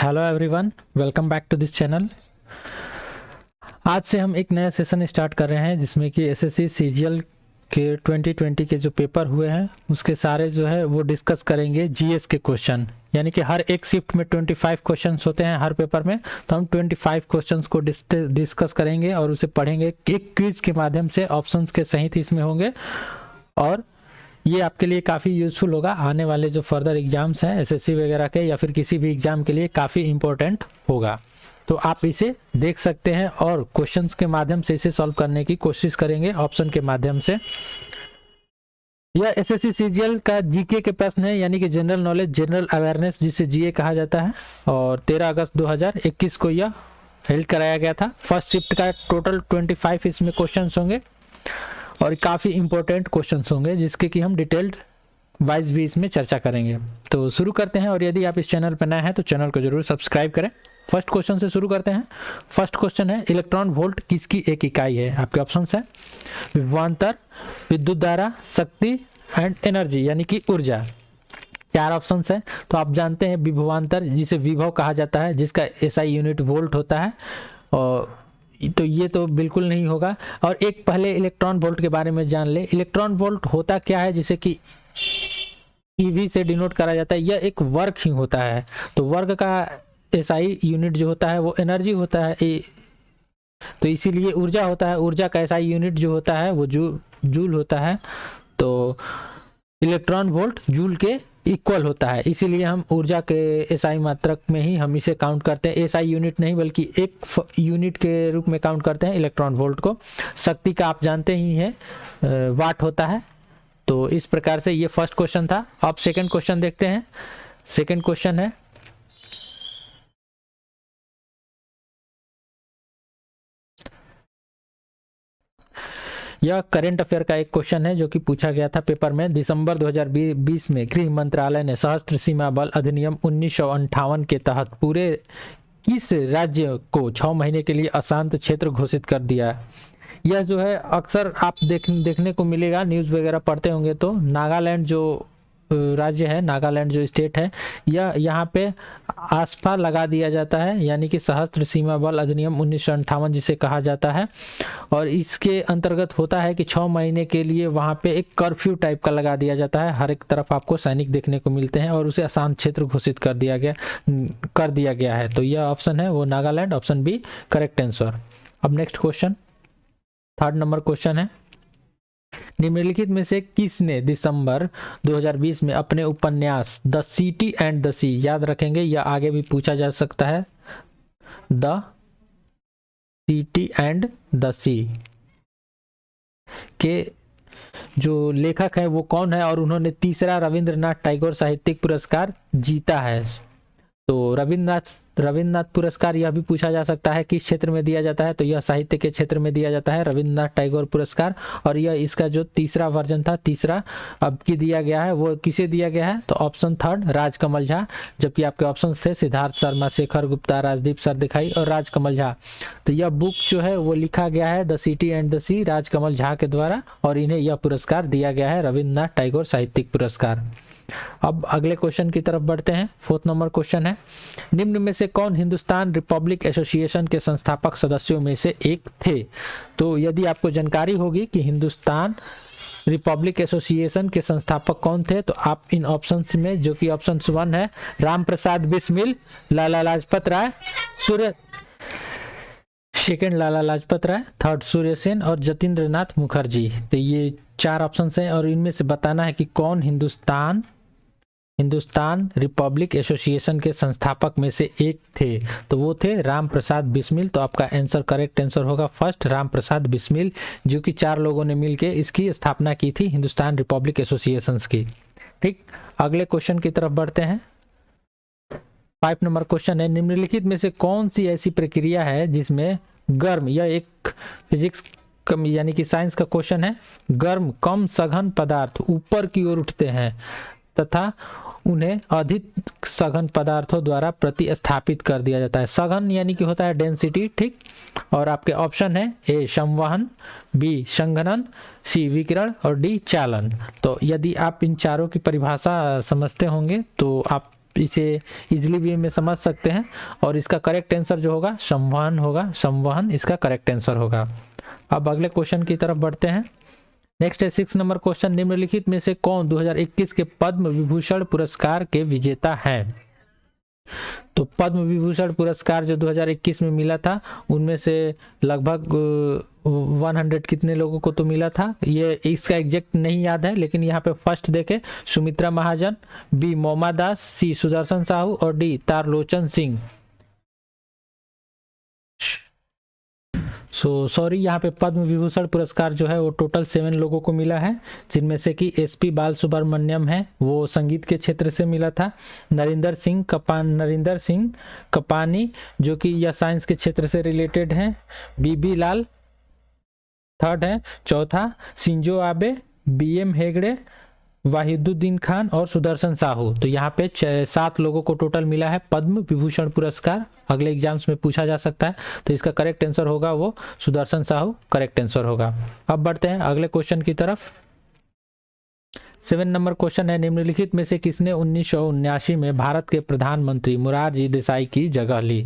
Hello everyone, welcome back to this channel. आज से हम एक नया सेशन स्टार्ट कर रहे हैं जिसमें कि एसएससी सीजीएल के 2020 के जो पेपर हुए हैं उसके सारे जो है वो डिस्कस करेंगे। जीएस के क्वेश्चन यानी कि हर एक शिफ्ट में 25 क्वेश्चंस होते हैं हर पेपर में, तो हम 25 क्वेश्चंस को डिस्कस करेंगे और उसे पढ़ेंगे। एक क्विज के माध्यम से ऑप्शंस के सहित इसमें होंगे और ये आपके लिए काफ़ी यूज़फुल होगा। आने वाले जो फर्दर एग्जाम्स हैं एसएससी वगैरह के या फिर किसी भी एग्ज़ाम के लिए काफ़ी इम्पोर्टेंट होगा, तो आप इसे देख सकते हैं और क्वेश्चंस के माध्यम से इसे सॉल्व करने की कोशिश करेंगे ऑप्शन के माध्यम से। यह एसएससी सीजीएल का जीके के प्रश्न है यानी कि जनरल नॉलेज, जनरल अवेयरनेस जिसे जीए कहा जाता है, और 13 अगस्त 2021 को यह हेल्ड कराया गया था। फर्स्ट शिफ्ट का टोटल 25 इसमें क्वेश्चन होंगे और काफ़ी इंपॉर्टेंट क्वेश्चंस होंगे जिसके कि हम डिटेल्ड वाइज भी इसमें चर्चा करेंगे। तो शुरू करते हैं, और यदि आप इस चैनल पर नए हैं तो चैनल को जरूर सब्सक्राइब करें। फर्स्ट क्वेश्चन से शुरू करते हैं। फर्स्ट क्वेश्चन है, इलेक्ट्रॉन वोल्ट किसकी एक इकाई है? आपके ऑप्शंस हैं विभवांतर, विद्युत धारा, शक्ति एंड एनर्जी यानी कि ऊर्जा। चार ऑप्शंस हैं। तो आप जानते हैं विभवांतर जिसे विभव कहा जाता है, जिसका एसआई यूनिट वोल्ट होता है, और तो ये तो बिल्कुल नहीं होगा। और एक पहले इलेक्ट्रॉन वोल्ट के बारे में जान ले। इलेक्ट्रॉन वोल्ट होता क्या है, जिसे कि ईवी से डिनोट करा जाता है। यह एक वर्क ही होता है। तो वर्क का एसआई यूनिट जो होता है वो एनर्जी होता है, तो इसीलिए ऊर्जा होता है। ऊर्जा का एसआई यूनिट जो होता है वो जूल होता है। तो इलेक्ट्रॉन वोल्ट जूल के इक्वल होता है, इसीलिए हम ऊर्जा के एसआई मात्रक में ही हम इसे काउंट करते हैं। एसआई यूनिट नहीं बल्कि एक यूनिट के रूप में काउंट करते हैं इलेक्ट्रॉन वोल्ट को। शक्ति का आप जानते ही हैं वाट होता है। तो इस प्रकार से ये फर्स्ट क्वेश्चन था। अब सेकंड क्वेश्चन देखते हैं। सेकंड क्वेश्चन है, यह करंट अफेयर का एक क्वेश्चन है जो कि पूछा गया था पेपर में। दिसंबर 2020 में गृह मंत्रालय ने सशस्त्र सीमा बल अधिनियम 1958 के तहत पूरे किस राज्य को 6 महीने के लिए अशांत क्षेत्र घोषित कर दिया है? यह जो है अक्सर आप देखने को मिलेगा, न्यूज़ वगैरह पढ़ते होंगे तो नागालैंड जो राज्य है, नागालैंड जो स्टेट है, यह यहाँ पे आसपा लगा दिया जाता है यानी कि सशस्त्र सीमा बल अधिनियम 1958 जिसे कहा जाता है। और इसके अंतर्गत होता है कि 6 महीने के लिए वहाँ पे एक कर्फ्यू टाइप का लगा दिया जाता है। हर एक तरफ आपको सैनिक देखने को मिलते हैं और उसे अशांत क्षेत्र घोषित कर दिया गया है। तो यह ऑप्शन है वो Nagaland, option B correct answer. अब next question, third number question है, निम्नलिखित में से किसने दिसंबर 2020 में अपने उपन्यास द सिटी एंड द सी, याद रखेंगे यह आगे भी पूछा जा सकता है, द सिटी एंड द सी के जो लेखक है वो कौन है और उन्होंने तीसरा रविंद्रनाथ टैगोर साहित्यिक पुरस्कार जीता है? तो रविंद्रनाथ पुरस्कार यह भी पूछा जा सकता है किस क्षेत्र में दिया जाता है, तो यह साहित्य के क्षेत्र में दिया जाता है रविंद्रनाथ टैगोर पुरस्कार। और यह इसका जो तीसरा वर्जन था, तीसरा अब की दिया गया है, वो किसे दिया गया है? तो ऑप्शन थर्ड राजकमल झा, जबकि आपके ऑप्शन थे सिद्धार्थ शर्मा, शेखर गुप्ता, राजदीप सरदेसाई और राजकमल झा। तो यह बुक जो है वो लिखा गया है द सिटी एंड द सी राजकमल झा के द्वारा, और इन्हें यह पुरस्कार दिया गया है रविंद्रनाथ टैगोर साहित्यिक पुरस्कार। अब अगले क्वेश्चन की तरफ बढ़ते हैं। फोर्थ नंबर क्वेश्चन है, निम्न में से कौन हिंदुस्तान रिपब्लिक एसोसिएशन के संस्थापक सदस्यों में से एक थे? तो यदि आपको जानकारी होगी कि हिंदुस्तान रिपब्लिक एसोसिएशन के संस्थापक कौन थे, तो आप इन ऑप्शंस में, जो कि ऑप्शन 1 है राम प्रसाद बिस्मिल, लाला लाजपत राय, सेकेंड लाला लाजपत राय, थर्ड सूर्य सेन और जतिंद्र नाथ मुखर्जी। तो ये 4 ऑप्शन हैं और इनमें से बताना है कि कौन हिंदुस्तान रिपब्लिक एसोसिएशन के संस्थापक में से एक थे। तो वो थे राम प्रसाद बिस्मिल। तो आपका आंसर करेक्ट आंसर होगा फर्स्ट, राम प्रसाद बिस्मिल, जो कि 4 लोगों ने मिलकर इसकी स्थापना की थी हिंदुस्तान रिपब्लिक एसोसिएशन की। ठीक, अगले क्वेश्चन की तरफ बढ़ते हैं। 5 नंबर क्वेश्चन है, निम्नलिखित में से कौन सी ऐसी प्रक्रिया है जिसमें गर्म, यह एक फिजिक्स यानी कि साइंस का क्वेश्चन है, गर्म कम सघन पदार्थ ऊपर की ओर उठते हैं तथा उन्हें अधिक सघन पदार्थों द्वारा प्रतिस्थापित कर दिया जाता है। सघन यानी कि होता है डेंसिटी। ठीक, और आपके ऑप्शन है ए संवहन, बी संघनन, सी विकिरण और डी चालन। तो यदि आप इन चारों की परिभाषा समझते होंगे तो आप इसे इजीली वे में समझ सकते हैं। और इसका करेक्ट आंसर जो होगा संवहन होगा, संवहन इसका करेक्ट आंसर होगा। अब अगले क्वेश्चन की तरफ बढ़ते हैं। नेक्स्ट है 6 नंबर क्वेश्चन, निम्नलिखित में से कौन 2021 के पद्म विभूषण पुरस्कार के विजेता हैं? तो पद्म विभूषण पुरस्कार जो 2021 में मिला था उनमें से लगभग 100 कितने लोगों को तो मिला था, ये इसका एग्जैक्ट नहीं याद है, लेकिन यहाँ पे फर्स्ट देखे सुमित्रा महाजन, बी मोमा दास, सी सुदर्शन साहू और डी तारलोचन सिंह। सॉरी, यहाँ पे पद्म विभूषण पुरस्कार जो है वो टोटल 7 लोगों को मिला है, जिनमें से कि एसपी बालसुब्रमण्यम है, वो संगीत के क्षेत्र से मिला था। नरेंद्र सिंह कपानी जो कि यह साइंस के क्षेत्र से रिलेटेड हैं। बीबी लाल थर्ड है। चौथा Shinzo Abe, BM Hegde, Wahiduddin Khan और सुदर्शन साहू। तो यहाँ पे 7 लोगों को टोटल मिला है पद्म विभूषण पुरस्कार, अगले एग्जाम्स में पूछा जा सकता है। तो इसका करेक्ट आंसर होगा वो सुदर्शन साहू करेक्ट आंसर होगा। अब बढ़ते हैं अगले क्वेश्चन की तरफ। 7 नंबर क्वेश्चन है, निम्नलिखित में से किसने 1979 में भारत के प्रधानमंत्री मोरारजी देसाई की जगह ली?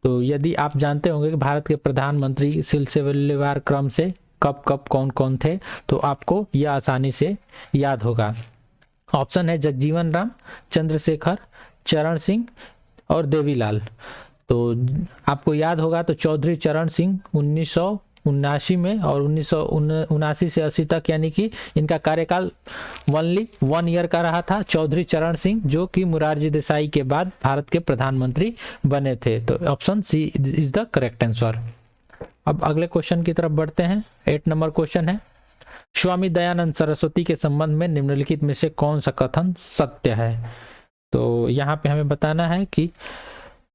तो यदि आप जानते होंगे कि भारत के प्रधानमंत्री सिलसिलेवार क्रम से कब कब कौन कौन थे, तो आपको यह आसानी से याद होगा। ऑप्शन है जगजीवन राम, चंद्रशेखर, चरण सिंह और देवीलाल। तो आपको याद होगा तो चौधरी चरण सिंह 1979 में और 1979 से 80 तक, यानी कि इनका कार्यकाल ओनली 1 ईयर का रहा था। चौधरी चरण सिंह जो कि मोरारजी देसाई के बाद भारत के प्रधानमंत्री बने थे। तो option C is the correct answer. अब अगले क्वेश्चन की तरफ बढ़ते हैं। 8 नंबर क्वेश्चन है, स्वामी दयानंद सरस्वती के संबंध में निम्नलिखित में से कौन सा कथन सत्य है? तो यहाँ पे हमें बताना है कि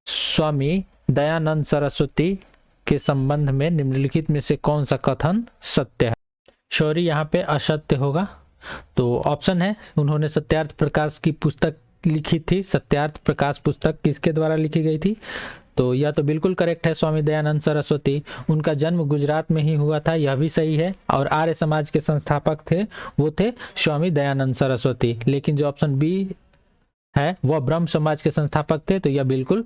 स्वामी दयानंद सरस्वती के संबंध में निम्नलिखित में से कौन सा कथन सत्य है। सॉरी, यहाँ पे असत्य होगा। तो ऑप्शन है, उन्होंने सत्यार्थ प्रकाश की पुस्तक लिखी थी। सत्यार्थ प्रकाश पुस्तक किसके द्वारा लिखी गई थी? तो यह तो बिल्कुल करेक्ट है, स्वामी दयानंद सरस्वती। उनका जन्म गुजरात में ही हुआ था, यह भी सही है। और आर्य समाज के संस्थापक थे वो थे स्वामी दयानंद सरस्वती। लेकिन जो ऑप्शन बी है वह ब्रह्म समाज के संस्थापक थे, तो यह बिल्कुल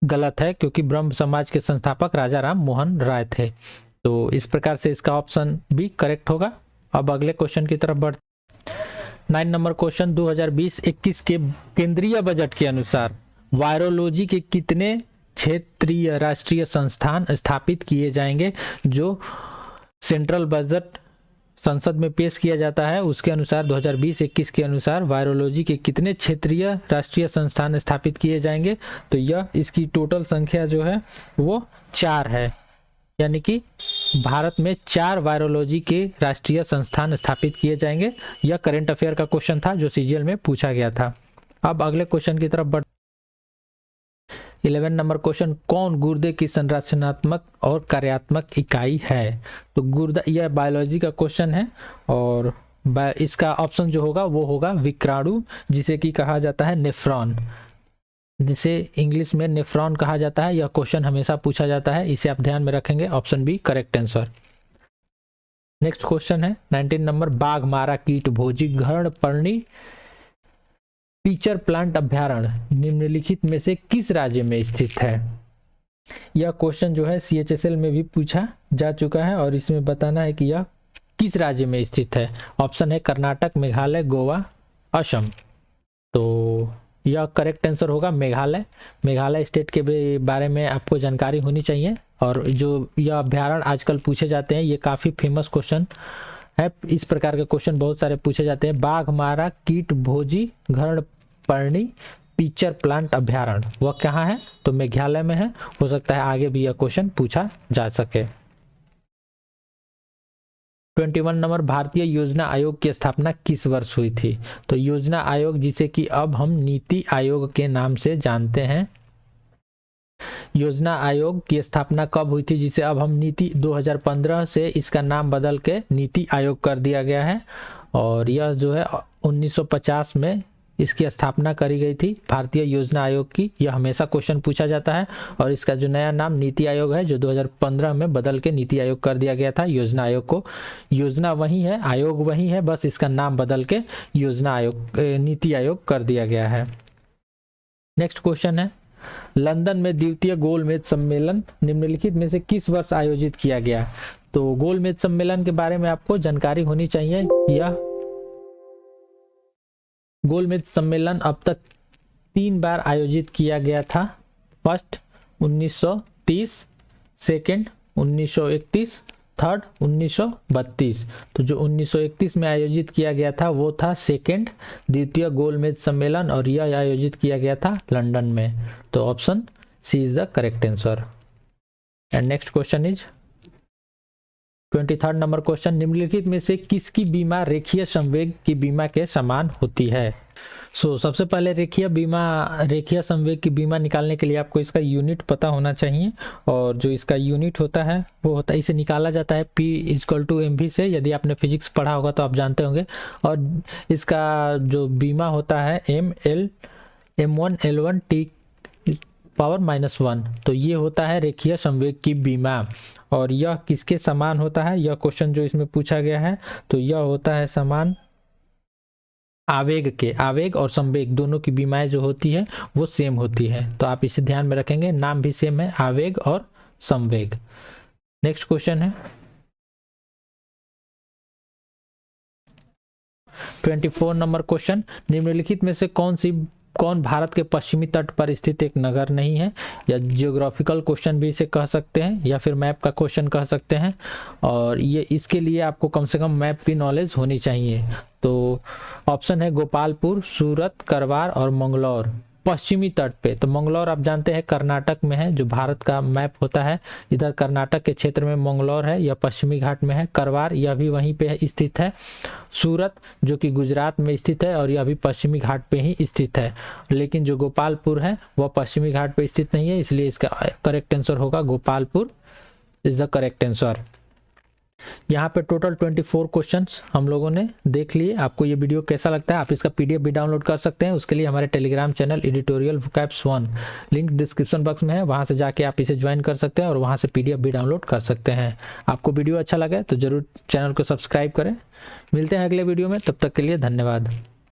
गलत है, क्योंकि ब्रह्म समाज के संस्थापक राजा राम मोहन राय थे। तो इस प्रकार से इसका ऑप्शन बी करेक्ट होगा। अब अगले क्वेश्चन की तरफ बढ़ 9 नंबर क्वेश्चन, 2020-21 के केंद्रीय बजट के अनुसार वायरोलॉजी के कितने क्षेत्रीय राष्ट्रीय संस्थान स्थापित किए जाएंगे? जो सेंट्रल बजट संसद में पेश किया जाता है उसके अनुसार 2020-21 के अनुसार वायरोलॉजी के कितने क्षेत्रीय राष्ट्रीय संस्थान स्थापित किए जाएंगे? तो यह इसकी टोटल संख्या जो है वो 4 है, यानी कि भारत में 4 वायरोलॉजी के राष्ट्रीय संस्थान स्थापित किए जाएंगे। यह करंट अफेयर का क्वेश्चन था जो सीजीएल में पूछा गया था। अब अगले क्वेश्चन की तरफ बढ़ 11 नंबर क्वेश्चन, कौन गुर्दे की संरचनात्मक और कार्यात्मक इकाई है? तो गुर्दा, यह बायोलॉजी का क्वेश्चन है और इसका ऑप्शन जो होगा वो होगा विक्राणु, जिसे कि कहा जाता है नेफ्रॉन, जिसे इंग्लिश में नेफ्रॉन कहा जाता है। यह क्वेश्चन हमेशा पूछा जाता है, इसे आप ध्यान में रखेंगे। Option B correct answer. Next question है 19 नंबर, बाघमारा कीट भोजी घर्णपर्णी पीचर प्लांट अभ्यारण्य निम्नलिखित में से किस राज्य में स्थित है? यह क्वेश्चन जो है CHSL में भी पूछा जा चुका है और इसमें बताना है कि यह किस राज्य में स्थित है। ऑप्शन है कर्नाटक, मेघालय, गोवा, असम। तो यह करेक्ट आंसर होगा मेघालय। मेघालय स्टेट के बारे में आपको जानकारी होनी चाहिए। और जो यह अभ्यारण्य आजकल पूछे जाते हैं, ये काफ़ी फेमस क्वेश्चन है। इस प्रकार के क्वेश्चन बहुत सारे पूछे जाते हैं। बाघमारा कीट भोजी घर्णपर्णी पीचर प्लांट अभ्यारण्य वह कहाँ है? तो मेघालय में है। हो सकता है आगे भी यह क्वेश्चन पूछा जा सके। 21 नंबर, भारतीय योजना आयोग की स्थापना किस वर्ष हुई थी? तो योजना आयोग, जिसे कि अब हम नीति आयोग के नाम से जानते हैं, योजना आयोग की स्थापना कब हुई थी, जिसे अब हम नीति 2015 से इसका नाम बदल के नीति आयोग कर दिया गया है। और यह जो है 1950 में इसकी स्थापना करी गई थी भारतीय योजना आयोग की। यह हमेशा क्वेश्चन पूछा जाता है। और इसका जो नया नाम नीति आयोग है, जो 2015 में बदल के नीति आयोग कर दिया गया था योजना आयोग को। योजना वही है, आयोग वही है, बस इसका नाम बदल के योजना आयोग नीति आयोग कर दिया गया है। नेक्स्ट क्वेश्चन है, लंदन में द्वितीय गोलमेज सम्मेलन निम्नलिखित में से किस वर्ष आयोजित किया गया? तो गोलमेज सम्मेलन के बारे में आपको जानकारी होनी चाहिए। यह गोलमेज सम्मेलन अब तक 3 बार आयोजित किया गया था। First 1930, second 1931, third 1932। तो जो 1931 में आयोजित किया गया था वो था सेकंड द्वितीय गोलमेज सम्मेलन, और यह आयोजित किया गया था लंदन में। तो option C is the correct answer. And next question is 23rd number question, निम्नलिखित में से किसकी बीमा रेखीय संवेग की बीमा के समान होती है? सबसे पहले रेखीय संवेग की बीमा निकालने के लिए आपको इसका यूनिट पता होना चाहिए, और जो इसका यूनिट होता है वो होता है, इसे निकाला जाता है P=mv से। यदि आपने फिजिक्स पढ़ा होगा तो आप जानते होंगे। और इसका जो बीमा होता है m1l1 T⁻⁻1। तो ये होता है रेखीय संवेग की बीमा। और यह किसके समान होता है? यह क्वेश्चन जो इसमें पूछा गया है, तो यह होता है समान आवेग के। आवेग और संवेग दोनों की बीमाएं जो होती है वो सेम होती है। तो आप इसे ध्यान में रखेंगे, नाम भी सेम है, आवेग और संवेग। नेक्स्ट क्वेश्चन है 24 नंबर क्वेश्चन, निम्नलिखित में से कौन भारत के पश्चिमी तट पर स्थित एक नगर नहीं है? या जियोग्राफिकल क्वेश्चन भी इसे कह सकते हैं, या फिर मैप का क्वेश्चन कह सकते हैं। और ये इसके लिए आपको कम से कम मैप की नॉलेज होनी चाहिए। तो ऑप्शन है गोपालपुर, सूरत, करवार और मंगलौर। पश्चिमी तट पे, तो मंगलौर आप जानते हैं कर्नाटक में है, जो भारत का मैप होता है। इधर कर्नाटक के क्षेत्र में मंगलौर है, यह पश्चिमी घाट में है। करवार यह भी वहीं पे स्थित है। सूरत जो कि गुजरात में स्थित है, और यह भी पश्चिमी घाट पे ही स्थित है। लेकिन जो गोपालपुर है वह पश्चिमी घाट पे स्थित नहीं है, इसलिए इसका करेक्ट आंसर होगा Gopalpur is the correct answer. यहाँ पे टोटल 24 क्वेश्चंस हम लोगों ने देख लिए। आपको ये वीडियो कैसा लगता है? आप इसका PDF भी डाउनलोड कर सकते हैं। उसके लिए हमारे Telegram channel editorial vocabs 1 link description box में है, वहाँ से जाके आप इसे ज्वाइन कर सकते हैं और वहाँ से PDF भी डाउनलोड कर सकते हैं। आपको वीडियो अच्छा लगे तो जरूर चैनल को सब्सक्राइब करें। मिलते हैं अगले वीडियो में, तब तक के लिए धन्यवाद।